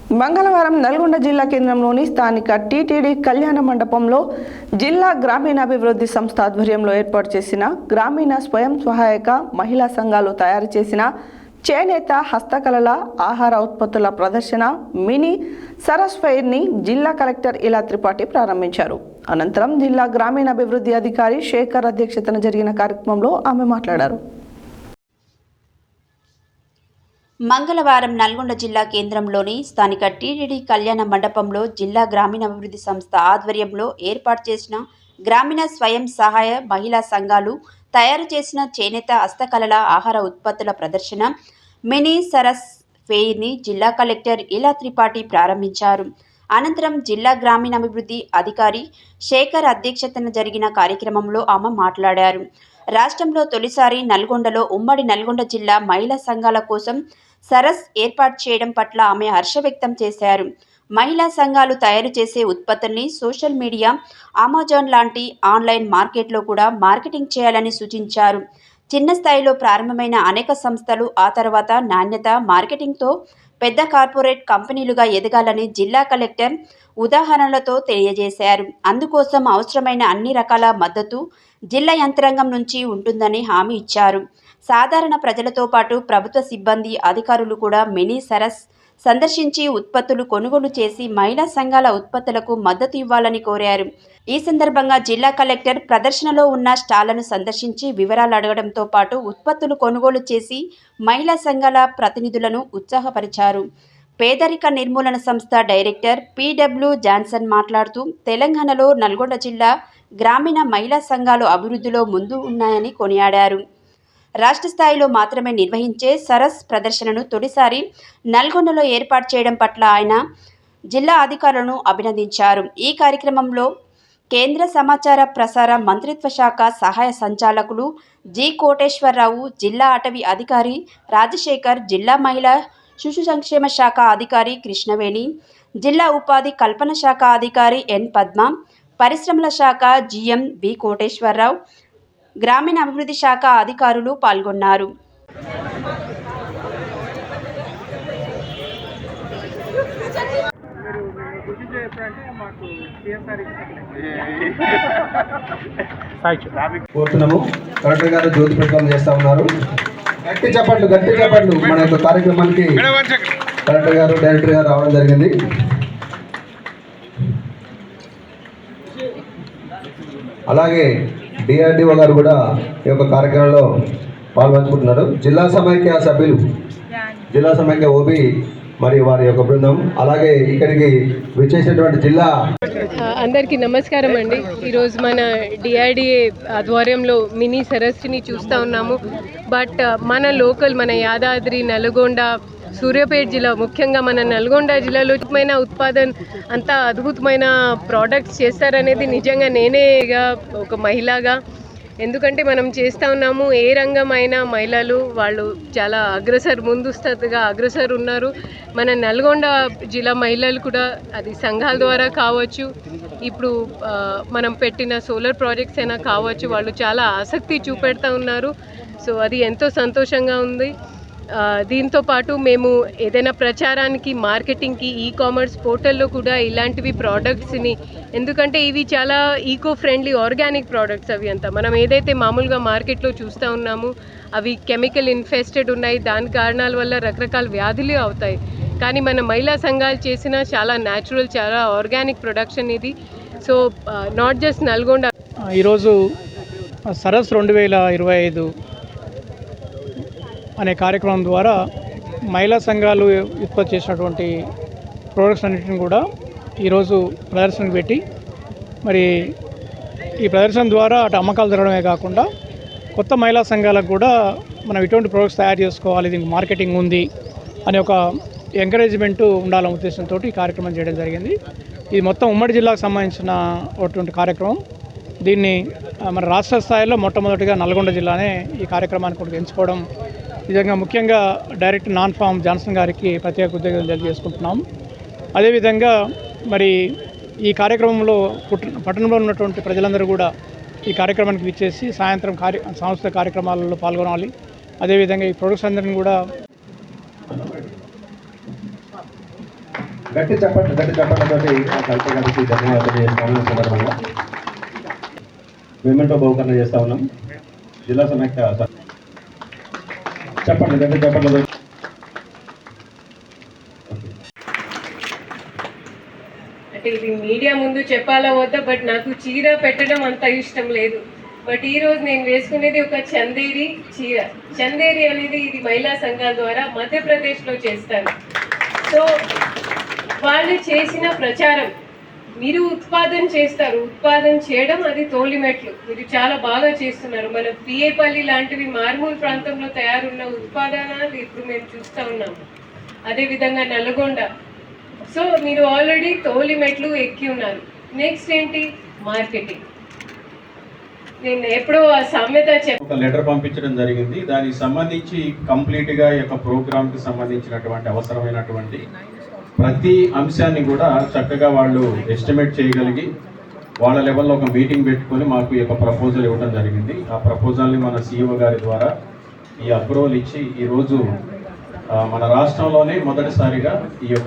మంగళవారం నల్గొండ జిల్లా కేంద్రంలోని స్థానిక టీటీడీ కళ్యాణ మండపంలో జిల్లా గ్రామీణాభివృద్ధి సంస్థ ఆధ్వర్యంలో ఏర్పాటు చేసిన గ్రామీణ స్వయం సహాయక మహిళా సంఘాలు తయారు చేసిన చేనేత హస్తకళల ఆహార ఉత్పత్తుల ప్రదర్శన మినీ సరస్ ఫెయిర్ని జిల్లా కలెక్టర్ ఇలా త్రిపాఠి ప్రారంభించారు. అనంతరం జిల్లా గ్రామీణాభివృద్ధి అధికారి శేఖర్ అధ్యక్షతన జరిగిన కార్యక్రమంలో ఆమె మాట్లాడారు. మంగళవారం నల్గొండ జిల్లా కేంద్రంలోని స్థానిక టీటీడీ కళ్యాణ మండపంలో జిల్లా గ్రామీణాభివృద్ధి సంస్థ ఆధ్వర్యంలో ఏర్పాటు చేసిన గ్రామీణ స్వయం సహాయ మహిళా సంఘాలు తయారు చేసిన చేనేత హస్తకళల ఆహార ఉత్పత్తుల ప్రదర్శన మినీ సరస్ ఫెయిర్ని జిల్లా కలెక్టర్ ఇలా త్రిపాఠి ప్రారంభించారు. అనంతరం జిల్లా గ్రామీణాభివృద్ధి అధికారి శేఖర్ అధ్యక్షతన జరిగిన కార్యక్రమంలో ఆమె మాట్లాడారు. రాష్ట్రంలో తొలిసారి నల్గొండలో ఉమ్మడి నల్గొండ జిల్లా మహిళా సంఘాల కోసం సరస్ ఏర్పాటు చేయడం పట్ల ఆమె హర్ష వ్యక్తం చేశారు. మహిళా సంఘాలు తయారు చేసే ఉత్పత్తుల్ని సోషల్ మీడియా, అమెజాన్ లాంటి ఆన్లైన్ మార్కెట్లో కూడా మార్కెటింగ్ చేయాలని సూచించారు. చిన్న స్థాయిలో ప్రారంభమైన అనేక సంస్థలు ఆ తర్వాత నాణ్యత, మార్కెటింగ్తో పెద్ద కార్పొరేట్ కంపెనీలుగా ఎదగాలని జిల్లా కలెక్టర్ ఉదాహరణలతో తెలియజేశారు. అందుకోసం అవసరమైన అన్ని రకాల మద్దతు జిల్లా యంత్రాంగం నుంచి ఉంటుందని హామీ ఇచ్చారు. సాధారణ ప్రజలతో పాటు ప్రభుత్వ సిబ్బంది, అధికారులు కూడా మినీ సరస్ సందర్శించి ఉత్పత్తులు కొనుగోలు చేసి మహిళా సంఘాల ఉత్పత్తులకు మద్దతు ఇవ్వాలని కోరారు. ఈ సందర్భంగా జిల్లా కలెక్టర్ ప్రదర్శనలో ఉన్న స్టాళ్లను సందర్శించి వివరాలు అడగడంతో పాటు ఉత్పత్తులు కొనుగోలు చేసి మహిళా సంఘాల ప్రతినిధులను ఉత్సాహపరిచారు. పేదరిక నిర్మూలన సంస్థ డైరెక్టర్ పిడబ్ల్యూ జాన్సన్ మాట్లాడుతూ తెలంగాణలో నల్గొండ జిల్లా గ్రామీణ మహిళా సంఘాలు అభివృద్ధిలో ముందు ఉన్నాయని కొనియాడారు. రాష్ట్ర స్థాయిలో మాత్రమే నిర్వహించే సరస్ ప్రదర్శనను తొలిసారి నల్గొండలో ఏర్పాటు చేయడం పట్ల ఆయన జిల్లా అధికారులను అభినందించారు. ఈ కార్యక్రమంలో కేంద్ర సమాచార ప్రసార మంత్రిత్వ శాఖ సహాయ సంచాలకులు జి కోటేశ్వరరావు, జిల్లా అటవీ అధికారి రాజశేఖర్, జిల్లా మహిళా శిశు సంక్షేమ శాఖ అధికారి కృష్ణవేణి, జిల్లా ఉపాధి కల్పన శాఖ అధికారి ఎన్ పద్మ, పరిశ్రమల శాఖ జిఎం బి కోటేశ్వరరావు, గ్రామీణ అభివృద్ధి శాఖ అధికారులు పాల్గొన్నారు. కోరుతున్నాము. కలెక్టర్ గారు జ్యోతి ప్రజ్వలన చేస్తా ఉన్నారు. గట్టి చెప్పట్లు మన యొక్క కార్యక్రమానికి కలెక్టర్ గారు, డైరెక్టర్ గారు రావడం జరిగింది. అలాగే డిఆర్డిఓ గారు కూడా ఈ యొక్క కార్యక్రమంలో పాల్పంచుకుంటున్నారు. జిల్లా సమైక్య సభ్యులు, జిల్లా సమైక్య ఓబీ మరి వారి యొక్క బృందం, అలాగే ఇక్కడికి విచ్చేసినటువంటి జిల్లా అందరికీ నమస్కారం అండి. ఈరోజు మన డిఆర్డిఏ ఆధ్వర్యంలో మినీ సరస్సుని చూస్తూ ఉన్నాము. బట్ మన లోకల్, మన యాదాద్రి, నల్గొండ, సూర్యాపేట జిల్లా, ముఖ్యంగా మన నల్గొండ జిల్లాలో ఉత్పాదన అంత అద్భుతమైన ప్రోడక్ట్స్ చేస్తారనేది నిజంగా నేనేగా ఒక మహిళగా, ఎందుకంటే మనం చేస్తూ ఉన్నాము. ఏ రంగమైనా మహిళలు వాళ్ళు చాలా ముందుస్తగా అగ్రసర్ ఉన్నారు. మన నల్గొండ జిల్లా మహిళలు కూడా అది సంఘాల ద్వారా కావచ్చు, ఇప్పుడు మనం పెట్టిన సోలార్ ప్రాజెక్ట్స్ అయినా కావచ్చు, వాళ్ళు చాలా ఆసక్తి చూపెడతా ఉన్నారు. సో అది ఎంతో సంతోషంగా ఉంది. దీంతో పాటు మేము ఏదైనా ప్రచారానికి, మార్కెటింగ్కి, ఈ కామర్స్ పోర్టల్లో కూడా ఇలాంటివి ప్రోడక్ట్స్ని, ఎందుకంటే ఇవి చాలా ఈకో ఫ్రెండ్లీ ఆర్గానిక్ ప్రోడక్ట్స్. అవి అంతా మనం ఏదైతే మామూలుగా మార్కెట్లో చూస్తూ ఉన్నాము అవి కెమికల్ ఇన్ఫెస్టెడ్ ఉన్నాయి. దాని కారణాల వల్ల రకరకాల వ్యాధులు అవుతాయి. కానీ మన మహిళా సంఘాలు చేసిన చాలా న్యాచురల్, చాలా ఆర్గానిక్ ప్రొడక్షన్ ఇది. So not just Nalgonda. ఈరోజు సరస్ 2025 అనే కార్యక్రమం ద్వారా మహిళా సంఘాలు ఉత్పత్తి చేసినటువంటి ప్రోడక్ట్స్ అన్నింటిని కూడా ఈరోజు ప్రదర్శనకు పెట్టి, మరి ఈ ప్రదర్శన ద్వారా అటు అమ్మకాలు జరగడమే కాకుండా కొత్త మహిళా సంఘాలకు కూడా మనం ఇటువంటి ప్రోడక్ట్స్ తయారు చేసుకోవాలి, దీనికి మార్కెటింగ్ ఉంది అనే ఒక ఎంకరేజ్మెంట్ ఉండాలనే ఉద్దేశంతో ఈ కార్యక్రమం చేయడం జరిగింది. ఇది మొత్తం ఉమ్మడి జిల్లాకు సంబంధించినటువంటి కార్యక్రమం. దీన్ని మన రాష్ట్ర స్థాయిలో మొట్టమొదటిగా నల్గొండ జిల్లానే ఈ కార్యక్రమాన్ని కూడా ఎంచుకోవడం నిజంగా ముఖ్యంగా డైరెక్టర్ నాన్ ఫామ్ జాన్సన్ గారికి ప్రత్యేక కృతజ్ఞతలు తెలియజేసుకుంటున్నాం. అదేవిధంగా మరి ఈ కార్యక్రమంలో పట్టణంలో ఉన్నటువంటి ప్రజలందరూ కూడా ఈ కార్యక్రమానికి విచ్చేసి సాయంత్రం సాంస్కృతిక కార్యక్రమాలలో పాల్గొనాలి. అదేవిధంగా ఈ ప్రొడక్ట్స్ అందరిని కూడా గట్టి చప్పట్లతోటి ఆ కలెక్టర్ గారికి ధన్యవాదాలు చేస్తాము. సందర్భంగా మెమెంటో బహుకరణ చేస్తా ఉన్నాం. జిల్లా సమైక్య చప్పట్లతో అంటే ఇది మీడియా ముందు చెప్పాలా వద్దా, బట్ నాకు చీర పెట్టడం అంత ఇష్టం లేదు. బట్ ఈరోజు నేను వేసుకునేది ఒక చందేరి చీర. చందేరి అనేది ఇది మహిళా సంఘాల ద్వారా మధ్యప్రదేశ్లో చేస్తారు. సో వాళ్ళు చేసిన ప్రచారం, మీరు ఉత్పాదన చేస్తారు, ఉత్పాదన చేయడం అది తోలిమెట్లు. మీరు చాలా బాగా చేస్తున్నారు. మన పిఏపల్లి లాంటివి మారుమూల ప్రాంతంలో తయారున్న ఉత్పాదనాలు ఇప్పుడు మేము చూస్తూ ఉన్నాము. అదేవిధంగా నల్గొండ. సో మీరు ఆల్రెడీ తోలిమెట్లు ఎక్కి ఉన్నారు. నెక్స్ట్ ఏంటి? మార్కెటింగ్. నేను ఎప్పుడో ఆ సామెత ఒక లెటర్ పంపించడం జరిగింది. దానికి సంబంధించి కంప్లీట్గా ఈ యొక్క ప్రోగ్రామ్కి సంబంధించినటువంటి అవసరమైనటువంటి ప్రతి అంశాన్ని కూడా చక్కగా వాళ్ళు ఎస్టిమేట్ చేయగలిగి వాళ్ళ లెవెల్లో ఒక మీటింగ్ పెట్టుకొని మాకు ఈ యొక్క ప్రపోజల్ ఇవ్వడం జరిగింది. ఆ ప్రపోజల్ని మన CEO గారి ద్వారా ఈ అప్రూవల్ ఇచ్చి ఈరోజు మన రాష్ట్రంలోనే మొదటిసారిగా ఈ యొక్క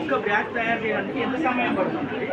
ఒక బ్యాగ్ తయారు చేయడానికి ఎంత సమయం పడుతుంది?